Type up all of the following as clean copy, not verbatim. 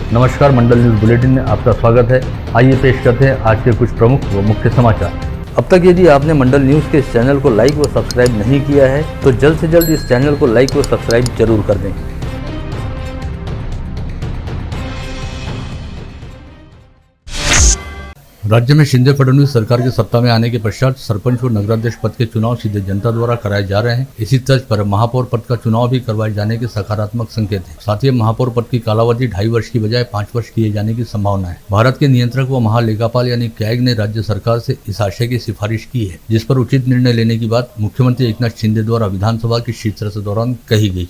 नमस्कार, मंडल news bulletin में आपका स्वागत है। आइए पेश करते हैं आज के कुछ प्रमुख व मुख्य समाचार। अब तक यदि आपने मंडल न्यूज के इस चैनल को लाइक व सब्सक्राइब नहीं किया है तो जल्द से जल्द इस चैनल को लाइक व सब्सक्राइब जरूर कर दें। राज्य में शिंदे फडणवीस सरकार के सत्ता में आने के पश्चात सरपंच व नगराध्यक्ष पद के चुनाव सीधे जनता द्वारा कराए जा रहे हैं। इसी तर्ज पर महापौर पद का चुनाव भी करवाए जाने के सकारात्मक संकेत हैं। साथ ही महापौर पद की कालावधि 2.5 वर्ष की बजाय 5 वर्ष किए जाने की संभावना है। भारत के नियंत्रक व महालेखापाल यानी कैग ने राज्य सरकार से इस आशय की सिफारिश की है, जिस पर उचित निर्णय लेने की बात मुख्यमंत्री एकनाथ शिंदे द्वारा विधानसभा की शीतसत्र के दौरान कही गई।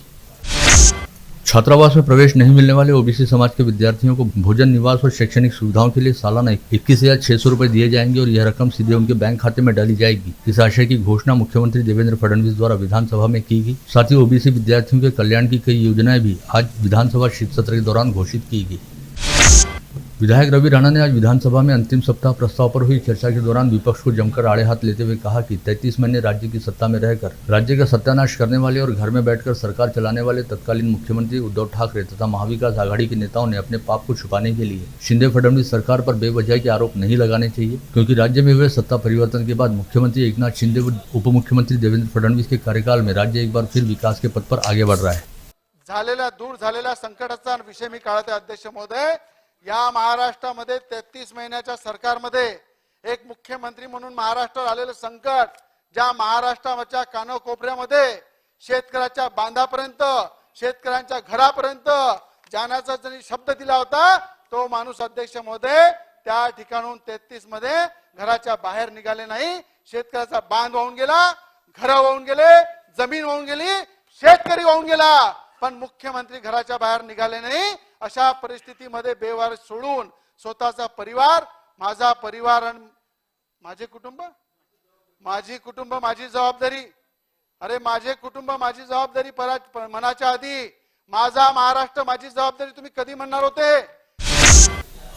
छात्रावास में प्रवेश नहीं मिलने वाले ओबीसी समाज के विद्यार्थियों को भोजन, निवास और शैक्षणिक सुविधाओं के लिए सालाना 21,600 रुपए दिए जाएंगे और यह रकम सीधे उनके बैंक खाते में डाली जाएगी। इस आशय की घोषणा मुख्यमंत्री देवेंद्र फडणवीस द्वारा विधानसभा में की गई। साथ ही ओबीसी विद्यार्थियों के कल्याण की कई योजनाएं भी आज विधानसभा शीत सत्र के दौरान घोषित की गई। विधायक रवि राणा ने आज विधानसभा में अंतिम सप्ताह प्रस्ताव पर हुई चर्चा के दौरान विपक्ष को जमकर आड़े हाथ लेते हुए कहा कि 33 महीने राज्य की सत्ता में रहकर राज्य का सत्यानाश करने वाले और घर में बैठकर सरकार चलाने वाले तत्कालीन मुख्यमंत्री उद्धव ठाकरे तथा महाविकास आघाड़ी के नेताओं ने अपने पाप को छुपाने के लिए शिंदे फडणवीस सरकार पर बेवजह के आरोप नहीं लगाने चाहिए, क्योंकि राज्य में हुए सत्ता परिवर्तन के बाद मुख्यमंत्री एकनाथ शिंदे व उप मुख्यमंत्री देवेंद्र फडणवीस के कार्यकाल में राज्य एक बार फिर विकास के पथ पर आगे बढ़ रहा है। दूर झालेल्या संकटाचा विषय मी काळात अध्यक्ष महोदय, या महाराष्ट्रामध्ये 33 महिन्याच्या सरकारमध्ये एक मुख्यमंत्री म्हणून महाराष्ट्रावर आलेलं संकट, ज्या महाराष्ट्राच्या कानाकोपऱ्यामध्ये शेतकऱ्याच्या बांधापर्यंत, शेतकऱ्यांच्या घरापर्यंत जाण्याचा जरी शब्द दिला होता, तो माणूस अध्यक्ष महोदय त्या ठिकाणून 33 मध्ये घराच्या बाहेर निघाले नाही। शेतकऱ्याचा बांध वाहून गेला, घर वाहून गेले, जमीन वाहून गेली, शेतकरी वाहून गेला, पण मुख्यमंत्री घराच्या बाहेर निघाले नाही। अशा परिस्थितीमध्ये बेवार सोडून स्वतःचा परिवार, माझा परिवार आणि माझे कुटुंब, माझी कुटुंब माझी जबाबदारी, अरे माझे कुटुंब माझी जबाबदारी मनाच्या आधी माझा महाराष्ट्र माझी जबाबदारी तुम्ही कधी म्हणणार होते?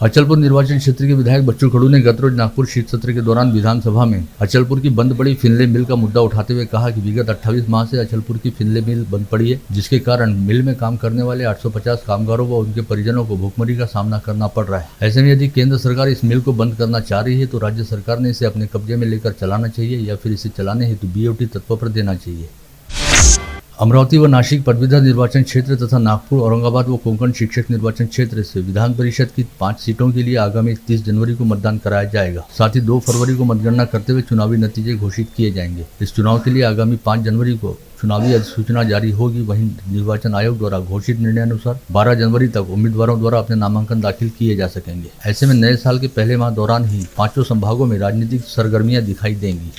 अचलपुर निर्वाचन क्षेत्र के विधायक बच्चू कडू ने गत रोज नागपुर शीत सत्र के दौरान विधानसभा में अचलपुर की बंद पड़ी फिनले मिल का मुद्दा उठाते हुए कहा कि विगत 28 माह से अचलपुर की फिनले मिल बंद पड़ी है, जिसके कारण मिल में काम करने वाले 850 कामगारों व उनके परिजनों को भूखमरी का सामना करना पड़ रहा है। ऐसे में यदि केंद्र सरकार इस मिल को बंद करना चाह रही है तो राज्य सरकार ने इसे अपने कब्जे में लेकर चलाना चाहिए या फिर इसे चलाने हेतु बीओटी तत्व पर देना चाहिए। अमरावती व नासिक पदवीधर निर्वाचन क्षेत्र तथा नागपुर, औरंगाबाद व कोंकण शिक्षक निर्वाचन क्षेत्र से विधान परिषद की 5 सीटों के लिए आगामी 30 जनवरी को मतदान कराया जाएगा। साथ ही 2 फरवरी को मतगणना करते हुए चुनावी नतीजे घोषित किए जाएंगे। इस चुनाव के लिए आगामी 5 जनवरी को चुनावी अधिसूचना जारी होगी। वहीं निर्वाचन आयोग द्वारा घोषित निर्णय अनुसार 12 जनवरी तक उम्मीदवारों द्वारा अपने नामांकन दाखिल किए जा सकेंगे। ऐसे में नए साल के पहले माह दौरान ही 5 संभागों में राजनीतिक सरगर्मियां दिखाई देंगी।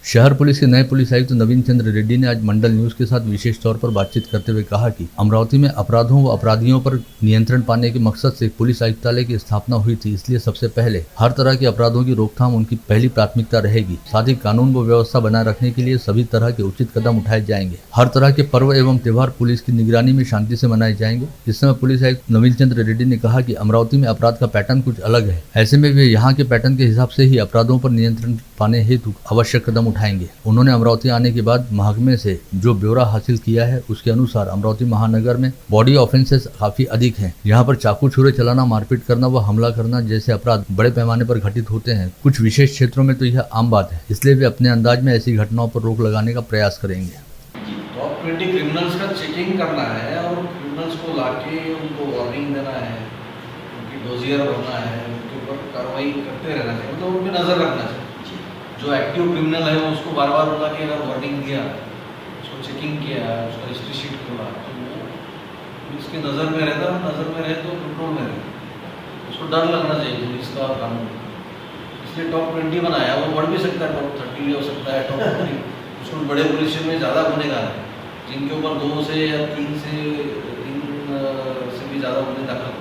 शहर पुलिस के नए पुलिस आयुक्त नवीन चंद्र रेड्डी ने आज मंडल न्यूज के साथ विशेष तौर पर बातचीत करते हुए कहा कि अमरावती में अपराधों व अपराधियों पर नियंत्रण पाने के मकसद से पुलिस आयुक्तालय की स्थापना हुई थी, इसलिए सबसे पहले हर तरह के अपराधों की रोकथाम उनकी पहली प्राथमिकता रहेगी। साथ ही कानून व व्यवस्था बनाए रखने के लिए सभी तरह के उचित कदम उठाए जाएंगे। हर तरह के पर्व एवं त्योहार पुलिस की निगरानी में शांति से मनाए जाएंगे। इस समय पुलिस आयुक्त नवीन चंद्र रेड्डी ने कहा कि अमरावती में अपराध का पैटर्न कुछ अलग है, ऐसे में वे यहाँ के पैटर्न के हिसाब से ही अपराधों पर नियंत्रण पाने हेतु आवश्यक कदम उठाएंगे। उन्होंने अमरावती आने के बाद महकमे से जो ब्यौरा हासिल किया है उसके अनुसार अमरावती महानगर में बॉडी ऑफेंसेस काफी अधिक हैं। यहाँ पर चाकू छुरे चलाना, मारपीट करना व हमला करना जैसे अपराध बड़े पैमाने पर घटित होते हैं। कुछ विशेष क्षेत्रों में तो यह आम बात है, इसलिए वे अपने अंदाज में ऐसी घटनाओं पर रोक लगाने का प्रयास करेंगे। टॉप 20 क्रिमिनल्स का चेकिंग करना है और क्रिमिनल्स को लाके उनको वार्निंग देना है, उनकी डोजियर भरना है, उनके ऊपर कार्रवाई करते रहना चाहिए, मतलब उन पर नजर रखना चाहिए। जो एक्टिव क्रिमिनल है उसको बार बार बुला के अगर वार्निंग दिया, उसको चेकिंग किया, उसका हिस्ट्री शीट खोला, तो वो पुलिस के नज़र में रहता है, नज़र में रहे तो कंट्रोल में रहे, उसको डर लगना चाहिए पुलिस का और कानून। इसलिए टॉप 20 बनाया, वो बढ़ भी सकता है, टॉप 30 भी हो सकता है, टॉप 40। उसमें बड़े पुलिस में ज़्यादा गुनेगार हैं, जिनके ऊपर 2 से या 3 से भी ज़्यादा गुने दाखिल।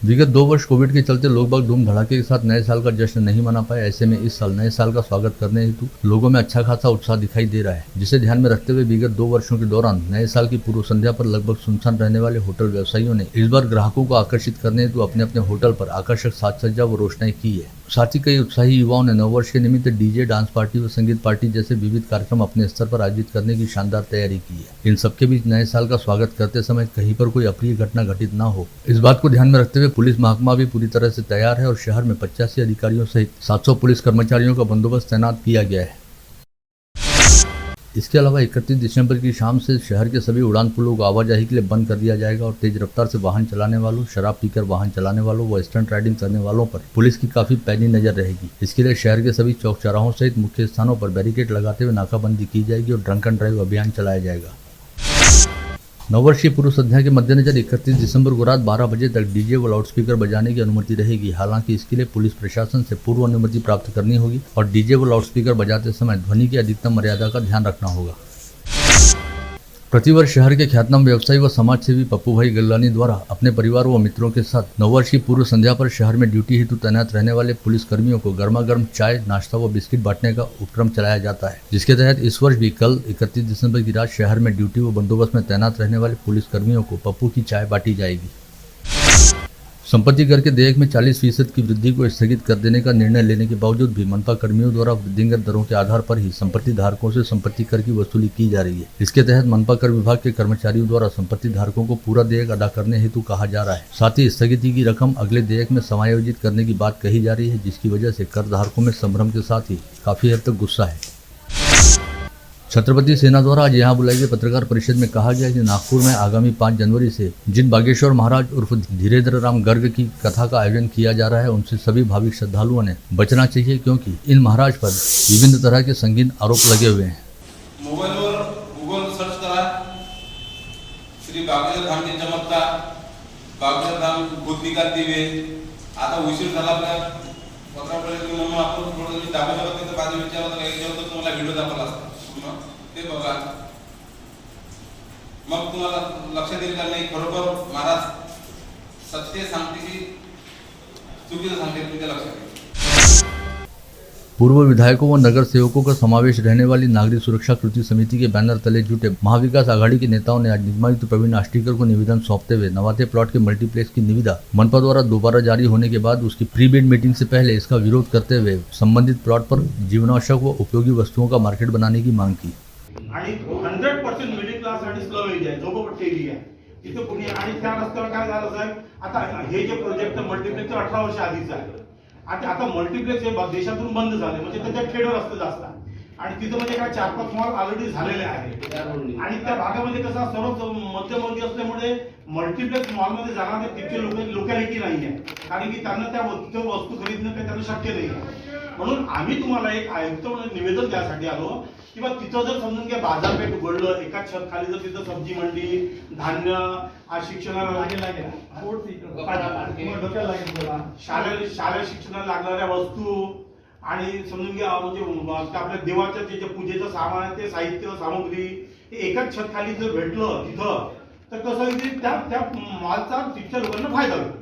विगत 2 वर्ष कोविड के चलते लोग बाग धूम धड़ाके के साथ नए साल का जश्न नहीं मना पाए। ऐसे में इस साल नए साल का स्वागत करने हेतु लोगों में अच्छा खासा उत्साह दिखाई दे रहा है, जिसे ध्यान में रखते हुए विगत 2 वर्षों के दौरान नए साल की पूर्व संध्या पर लगभग सुनसान रहने वाले होटल व्यवसायियों ने इस बार ग्राहकों को आकर्षित करने हेतु अपने अपने होटल पर आकर्षक साज सज्जा व रोशनाई की है। साथ ही कई उत्साही युवाओं ने नववर्ष के निमित्त डीजे, डांस पार्टी व संगीत पार्टी जैसे विविध कार्यक्रम अपने स्तर पर आयोजित करने की शानदार तैयारी की है। इन सबके बीच नए साल का स्वागत करते समय कहीं पर कोई अप्रिय घटना घटित न हो, इस बात को ध्यान में रखते हुए पुलिस महकमा भी पूरी तरह से तैयार है और शहर में 85 अधिकारियों सहित 700 पुलिस कर्मचारियों का बंदोबस्त तैनात किया गया है। इसके अलावा 31 दिसंबर की शाम से शहर के सभी उड़ान पुलों को आवाजाही के लिए बंद कर दिया जाएगा और तेज रफ्तार से वाहन चलाने वालों, शराब पीकर वाहन चलाने वालों व स्टंट राइडिंग करने वालों पर पुलिस की काफी पैनी नजर रहेगी। इसके लिए शहर के सभी चौक चौराहों सहित मुख्य स्थानों पर बैरिकेड लगाते हुए नाकाबंदी की जाएगी और ड्रंक एंड ड्राइव अभियान चलाया जाएगा। नववर्ष की पूर्व संध्या के मद्देनजर 31 दिसंबर को रात 12 बजे तक डीजे व लाउडस्पीकर बजाने की अनुमति रहेगी। हालांकि इसके लिए पुलिस प्रशासन से पूर्व अनुमति प्राप्त करनी होगी और डीजे व लाउडस्पीकर बजाते समय ध्वनि की अधिकतम मर्यादा का ध्यान रखना होगा। प्रतिवर्ष शहर के ख्यातनाम व्यवसायी व समाजसेवी पप्पू भाई गल्लानी द्वारा अपने परिवार व मित्रों के साथ नववर्ष की पूर्व संध्या पर शहर में ड्यूटी हेतु तैनात रहने वाले पुलिस कर्मियों को गर्मा गर्म चाय, नाश्ता व बिस्किट बांटने का उपक्रम चलाया जाता है, जिसके तहत इस वर्ष भी कल 31 दिसंबर की रात शहर में ड्यूटी व बंदोबस्त में तैनात रहने वाले पुलिस कर्मियों को पप्पू की चाय बांटी जाएगी। संपत्ति कर के देयक में 40% की वृद्धि को स्थगित कर देने का निर्णय लेने के बावजूद भी मनपा कर्मियों द्वारा वृद्धिंगत दरों के आधार पर ही संपत्ति धारकों से संपत्ति कर की वसूली की जा रही है। इसके तहत मनपा कर विभाग के कर्मचारियों द्वारा संपत्ति धारकों को पूरा देयक अदा करने हेतु कहा जा रहा है। साथ ही स्थगिति की रकम अगले देयक में समायोजित करने की बात कही जा रही है, जिसकी वजह से कर धारकों में संभ्रम के साथ ही काफी हद तक गुस्सा है। छत्रपति सेना द्वारा आज यहाँ बुलाई गई पत्रकार परिषद में कहा गया कि नागपुर में आगामी 5 जनवरी से जिन बागेश्वर महाराज उर्फ धीरेन्द्र राम गर्ग की कथा का आयोजन किया जा रहा है, उनसे सभी भाविक श्रद्धालुओं ने बचना चाहिए, क्योंकि इन महाराज पर विभिन्न तरह के संगीन आरोप लगे हुए हैं। मोबाईलवर गूगल सर्च करा, श्री बागेश्वर धामचे चमत्कार, बागेश्वर धाम भूतनिका दिवे। आता उशीर झाला आपल्या पत्रापर्यंत म्हणून आपण थोडं दाखवू शकत नाही, तर माझा विचार होता एक दिवस तुम्हाला व्हिडिओ दाखवला असता ते बघा, मग तुम्हाला लक्षात येईल का नाही खरोखर महाराज सत्य सांगते की चुकीचं सांगते, तुमच्या लक्षात येईल। पूर्व विधायकों व नगर सेवकों का समावेश रहने वाली नागरिक सुरक्षा कृति समिति के बैनर तले जुटे महाविकास आघाड़ी के नेताओं ने आज निगमायुक्त प्रवीण आष्टीकर को निवेदन सौंपते हुए नवाते प्लॉट के मल्टीप्लेक्स की निविदा मनपा द्वारा दोबारा जारी होने के बाद उसकी प्री बिड मीटिंग से पहले इसका विरोध करते हुए संबंधित प्लॉट पर जीवनावश्यक व उपयोगी वस्तुओं का मार्केट बनाने की मांग की। आणि 100% मिडिल क्लास आणि स्लम एरिया आहे, झोपडपट्टी एरिया आहे तिथे कुणी। आणि त्या रस्त्यावर काय झालं साहेब, आता हे जे प्रोजेक्ट मल्टीप्लेक्स 18 वर्ष आधीच आहे आणि आता मल्टीप्लेक्स हे देशातून बंद झाले, म्हणजे त्याच्यात खेड रस्ते जास्त आहे आणि तिथे म्हणजे काय 4-5 मॉल ऑलरेडी झालेले आहेत आणि त्या भागामध्ये कसं सर्व मध्यमवर्गीय असल्यामुळे मल्टीप्लेक्स मॉलमध्ये जाणारे तिथे लोकॅलिटी नाही आहे, कारण की त्यांना त्या वस्तू खरेदणं काही त्यांना शक्य नाही आहे। म्हणून आम्ही तुम्हाला एक आयुक्त म्हणून निवेदन द्यासाठी आलो किंवा तिथं जर समजून घ्या बाजारपेठ उघडलं, एका छत खाली जर तिथं सब्जी मंडी, धान्य, शिक्षणाला शालेय शिक्षणाला लागणाऱ्या वस्तू आणि समजून घ्या म्हणजे आपल्या देवाच्या जे पूजेचं सामान आहे ते साहित्य सामग्री एकाच छत खाली जर भेटलं तिथं, तर कसं आहे की त्या मॉलचा तिथच्या लोकांना फायदा होईल।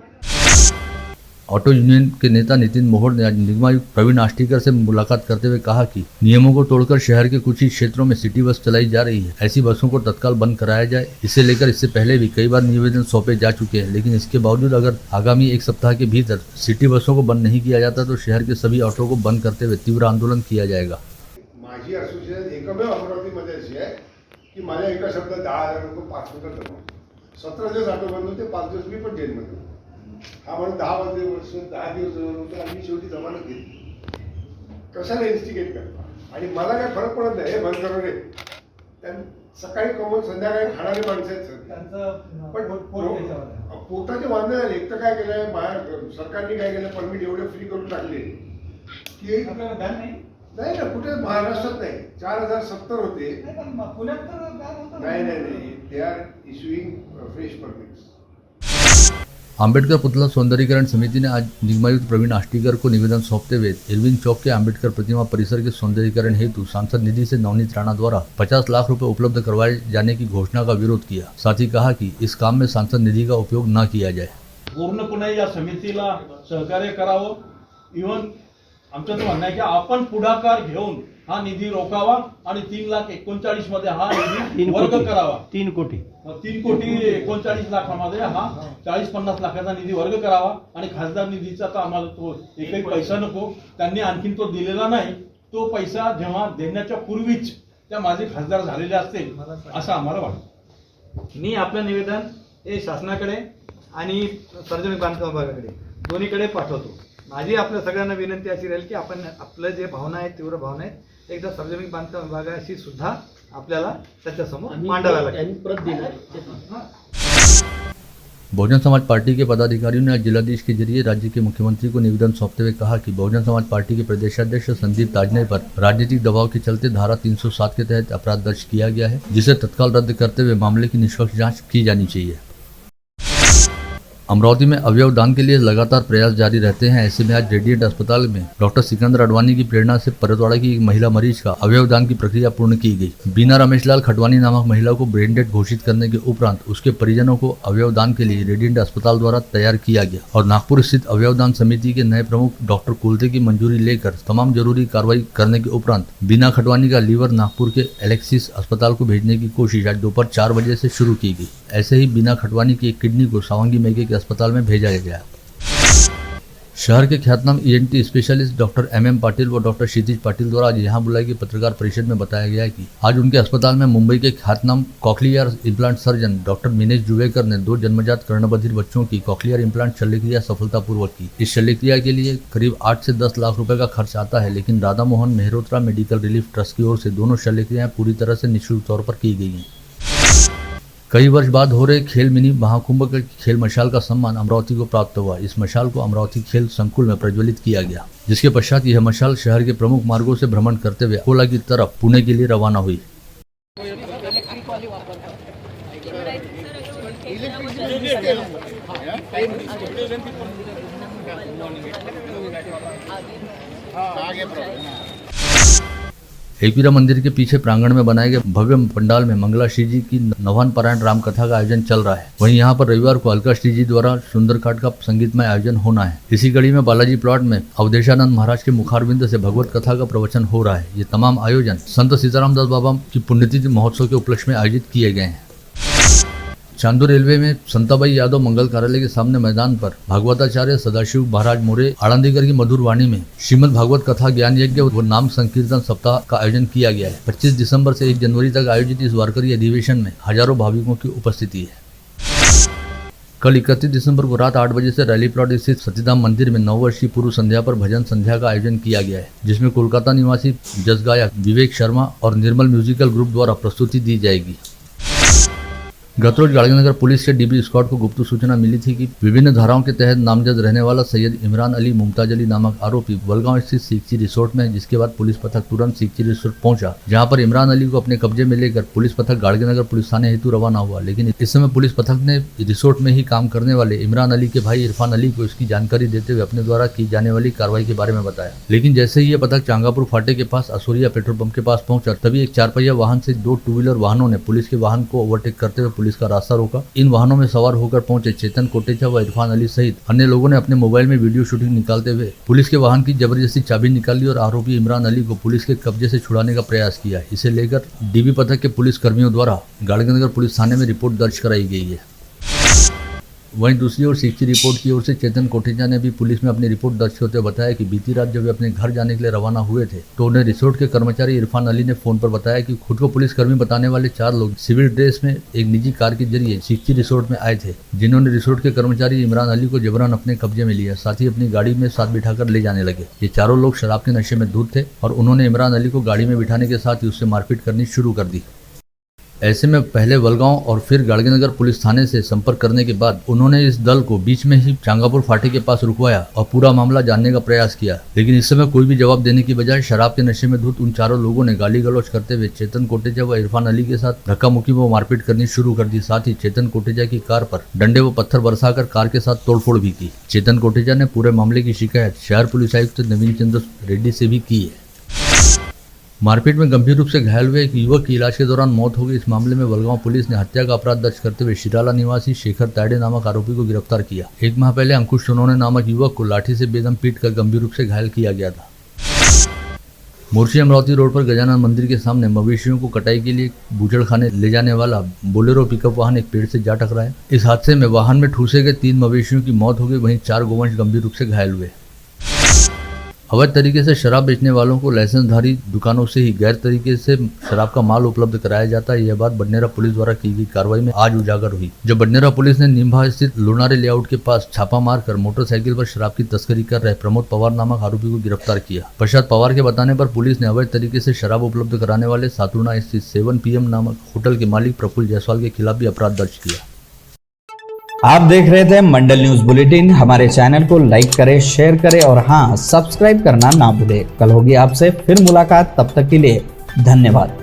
ऑटो यूनियन के नेता नितिन मोहड़ ने आज निगमायुक्त प्रवीण आष्टीकर से मुलाकात करते हुए कहा कि नियमों को तोड़कर शहर के कुछ ही क्षेत्रों में सिटी बस चलाई जा रही है, ऐसी बसों को तत्काल बंद कराया जाए। इसे लेकर इससे पहले भी कई बार निवेदन सौंपे जा चुके हैं, लेकिन इसके बावजूद अगर आगामी 1 सप्ताह के भीतर सिटी बसों को बंद नहीं किया जाता तो शहर के सभी ऑटो को बंद करते हुए तीव्र आंदोलन किया जाएगा। माझी असोसिएशन एकमेव अमरावतीमध्ये अशी आहे की माझ्या एका शब्दात 10,000 लोक 5 मिनिटात जमा 17 दिवस ऑटो बंद होते, 5 दिवस मी पण जेलमध्ये होतो। हा म्हणून 10 दिवस होतो आणि शेवटी जमानत घेतली। कशाला इन्स्टिगेट करता आणि मला काय फरक पडत नाही, हे बंद करू रे, सकाळी कमवून संध्याकाळी खाणारे माणसं आहेत, पण पोटाचे वांदे झाले। एक तर काय केलंय सरकारने, काय केलं परमिट एवढे फ्री करून टाकले की नाही ना, कुठे महाराष्ट्रात नाही। 4070 होते, नाही they are issuing fresh permits. Ambedkar पुतला सौंदर्यीकरण समिति ने आज निगमायुक्त प्रवीण आष्टीकर को निवेदन सौंपते हुए इरविन चौक के आम्बेडकर प्रतिमा परिसर के सौंदर्यीकरण हेतु सांसद निधि से नवनीत राणा द्वारा 50 लाख रुपए उपलब्ध करवाए जाने की घोषणा का विरोध किया। साथ ही कहा कि इस काम में सांसद निधि का उपयोग न किया जाए। पूर्णपणे या समितीला सहकार्य करावं। इव्हन आमचं तर म्हणणं आहे की आपण पुढाकार घेऊन हा निधी रोखावा आणि 3,39,00,000 मध्ये हा निधी वर्ग करावा. 3 कोटी 3,39,00,000 हा 40-50 लाखाचा निधी वर्ग करावा आणि खासदार निधीचा तर आम्हाला तो एकही पैसा नको. त्यांनी आणखीन तो दिलेला नाही. तो पैसा जेव्हा देण्याच्या पूर्वीच त्या माझे खासदार झालेले असतील असं आम्हाला वाटतं. मी आपलं निवेदन हे शासनाकडे आणि सार्वजनिक बांधकाम विभागाकडे दोन्हीकडे पाठवतो. माझी आपल्या सगळ्यांना विनंती अशी राहील की आपण आपलं जे भावना आहेत तीव्र भावना आहेत एकदा सार्वजनिक बांधकाम विभागाशी सुद्धा आपल्याला त्याच्यासमोर मांडाव्या लागेल. बहुजन समाज पार्टी के पदाधिकारियों ने आज जिलाधीश के जरिए राज्य के मुख्यमंत्री को निवेदन सौंपते हुए कहा कि बहुजन समाज पार्टी के प्रदेशाध्यक्ष संदीप ताजने पर राजनीतिक दबाव के चलते धारा 307 के तहत अपराध दर्ज किया गया है, जिसे तत्काल रद्द करते हुए मामले की निष्पक्ष जांच की जानी चाहिए। अमरावती में अवयव दान के लिए लगातार प्रयास जारी रहते हैं। ऐसे में आज रेडिएंट अस्पताल में डॉक्टर सिकंदर अडवाणी की प्रेरणा से परतवाड़ा की एक महिला मरीज का अवयव दान की प्रक्रिया पूर्ण की गई। बीना रमेशलाल खटवानी नामक महिला को ब्रेन डेड घोषित करने के उपरांत उसके परिजनों को अवयव दान के लिए रेडिएंट अस्पताल द्वारा तैयार किया गया और नागपुर स्थित अवयव दान समिति के नए प्रमुख डॉक्टर कुलते की मंजूरी लेकर तमाम जरूरी कार्रवाई करने के उपरांत बीना खटवानी का लीवर नागपुर के एलेक्सिस अस्पताल को भेजने की कोशिश आज दोपहर 4 बजे से शुरू की गई। ऐसे ही बीना खटवानी की एक किडनी को सावंगी मेघे के अस्पताल में भेजा गया। शहर के ख्यातनाम ENT specialist doctor MM Patil व डॉक्टर क्षितिज पाटिल द्वारा आज यहाँ बुलाई गई पत्रकार परिषद में बताया गया है कि आज उनके अस्पताल में मुंबई के ख्यातनाम cochlear implant surgeon doctor Minesh Juvekar ने 2 जन्मजात कर्णबधिर बच्चों की कॉकलियर इम्प्लांट शल्यक्रिया सफलतापूर्वक की। इस शल्यक्रिया के लिए करीब 8 से 10 लाख रुपए का खर्च आता है, लेकिन Radha Mohan Mehrotra medical relief trust की ओर से दोनों शल्यक्रियाएं पूरी तरह से निःशुल्क तौर पर की गई हैं। कई वर्ष बाद हो रहे खेल मिनी महाकुंभ के खेल मशाल का सम्मान अमरावती को प्राप्त हुआ। इस मशाल को अमरावती खेल संकुल में प्रज्वलित किया गया, जिसके पश्चात यह मशाल शहर के प्रमुख मार्गों से भ्रमण करते हुए अकोला की तरफ पुणे के लिए रवाना हुई। एकवीरा मंदिर के पीछे प्रांगण में बनाए गए भव्य पंडाल में मंगला श्री जी की नवान पारायण राम कथा का आयोजन चल रहा है। वहीं यहां पर रविवार को अलका श्री जी द्वारा सुंदरकांड का संगीतमय आयोजन होना है। इसी कड़ी में बालाजी प्लॉट में अवधेशानंद महाराज के मुखारविंद से भगवत कथा का प्रवचन हो रहा है। ये तमाम आयोजन संत सीताराम दास बाबा की पुण्यतिथि महोत्सव के उपलक्ष्य में आयोजित किए गए हैं। चांदूर रेलवे में संताबाई यादव मंगल कार्यालय के सामने मैदान पर भागवताचार्य सदाशिव महाराज मोरे आनंदीकर की मधुर वाणी में श्रीमद् भागवत कथा ज्ञान यज्ञ व नाम संकीर्तन सप्ताह का आयोजन किया गया है। 25 दिसंबर से 1 जनवरी तक आयोजित इस वारकरी अधिवेशन में हजारों भाविकों की उपस्थिति है। कल 31 दिसंबर को रात 8 बजे से रैली प्लॉट स्थित सतीधाम मंदिर में 9 वर्ष की पूर्व संध्या पर भजन संध्या का आयोजन किया गया है, जिसमें कोलकाता निवासी जस गायक विवेक शर्मा और निर्मल म्यूजिकल ग्रुप द्वारा प्रस्तुति दी जाएगी। गत रोज गाड़ीनगर पुलिस के डीबी स्क्वाड को गुप्त सूचना मिली थी कि विभिन्न धाराओं के तहत नामजद रहने वाला सैयद इमरान अली मुमताज अली नामक आरोपी वलगांव स्थित सीकची रिसोर्ट में है, जिसके बाद पुलिस पथक तुरंत सीकची रिसोर्ट पहुंचा, जहां पर इमरान अली को अपने कब्जे में लेकर पुलिस पथक गाड़ीनगर पुलिस थाने हेतु रवाना हुआ। लेकिन इस समय पुलिस पथक ने रिसोर्ट में ही काम करने वाले इमरान अली के भाई इरफान अली को इसकी जानकारी देते हुए अपने द्वारा की जाने वाली कार्रवाई के बारे में बताया। लेकिन जैसे ही यह पथक चांगापुर फाटे के पास असुरिया पेट्रोल पंप के पास पहुंचा, तभी एक 4 पहिया वाहन से 2 टू व्हीलर वाहनों ने पुलिस के वाहन को ओवरटेक करते हुए पुलिस का रास्ता रोका। इन वाहनों में सवार होकर पहुंचे चेतन कोटेचा व इरफान अली सहित अन्य लोगों ने अपने मोबाइल में वीडियो शूटिंग निकालते हुए पुलिस के वाहन की जबरदस्ती चाबी निकाल ली और आरोपी इमरान अली को पुलिस के कब्जे से छुड़ाने का प्रयास किया। इसे लेकर डीबी पथक के पुलिस कर्मियों द्वारा गाड़ीनगर पुलिस थाने में रिपोर्ट दर्ज कराई गई है। वहीं दूसरी ओर सीकची रिपोर्ट की ओर से चेतन कोटेचा ने भी पुलिस में अपनी रिपोर्ट दर्ज होते हुए बताया कि बीती रात जब वे अपने घर जाने के लिए रवाना हुए थे, तो उन्हें रिसोर्ट के कर्मचारी इरफान अली ने फोन पर बताया कि खुद को पुलिस कर्मी बताने वाले 4 लोग सिविल ड्रेस में एक निजी कार के जरिए सीकची रिसोर्ट में आए थे, जिन्होंने रिसोर्ट के कर्मचारी इमरान अली को जबरन अपने कब्जे में लिया, साथ ही अपनी गाड़ी में साथ बिठाकर ले जाने लगे। ये चारों लोग शराब के नशे में धुत थे और उन्होंने इमरान अली को गाड़ी में बिठाने के साथ ही उससे मारपीट करनी शुरू कर दी। ऐसे में पहले वलगांव और फिर गाड़ीनगर पुलिस थाने से संपर्क करने के बाद उन्होंने इस दल को बीच में ही चांगापुर फाटे के पास रुकवाया और पूरा मामला जानने का प्रयास किया। लेकिन इस समय कोई भी जवाब देने की बजाय शराब के नशे में धुत उन चारों लोगों ने गाली गलौज करते हुए चेतन कोटेचा व इरफान अली के साथ धक्का मुक्की व मारपीट करनी शुरू कर दी। साथ ही चेतन कोटेचा की कार पर डंडे व पत्थर बरसाकर कार के साथ तोड़फोड़ भी की। चेतन कोटेचा ने पूरे मामले की शिकायत शहर पुलिस आयुक्त नवीन चंद्र रेड्डी से भी की है। मारपीट में गंभीर रूप से घायल हुए एक युवक की इलाज के दौरान मौत हो गई। इस मामले में वलगांव पुलिस ने हत्या का अपराध दर्ज करते हुए शिराला निवासी शेखर तायडे नामक आरोपी को गिरफ्तार किया। 1 माह पहले अंकुश सोनोने नामक युवक को लाठी से बेदम पीट कर गंभीर रूप से घायल किया गया था। मोर्शी अमरावती रोड पर गजानन मंदिर के सामने मवेशियों को कटाई के लिए बूचड़खाने ले जाने वाला बोलेरो पिकअप वाहन एक पेड़ से जा टकराया। इस हादसे में वाहन में ठूसे गए 3 मवेशियों की मौत हो गई, वहीं 4 गोवंश गंभीर रूप से घायल हुए। अवैध तरीके से शराब बेचने वालों को लाइसेंसधारी दुकानों से ही गैर तरीके से शराब का माल उपलब्ध कराया जाता है। यह बात बडनेरा पुलिस द्वारा की गई कार्रवाई में आज उजागर हुई, जब बडनेरा पुलिस ने निम्भा स्थित लोनारे लेआउट के पास छापा मारकर मोटरसाइकिल पर शराब की तस्करी कर रहे प्रमोद पवार नामक आरोपी को गिरफ्तार किया। पश्चात पवार के बताने पर पुलिस ने अवैध तरीके से शराब उपलब्ध कराने वाले सातुर्णा स्थित 7 PM नामक होटल के मालिक प्रफुल्ल जायसवाल के खिलाफ भी अपराध दर्ज किया। आप देख रहे थे मंडल न्यूज बुलेटिन। हमारे चैनल को लाइक करें, शेयर करें और हाँ, सब्सक्राइब करना ना भूलें। कल होगी आपसे फिर मुलाकात, तब तक के लिए धन्यवाद।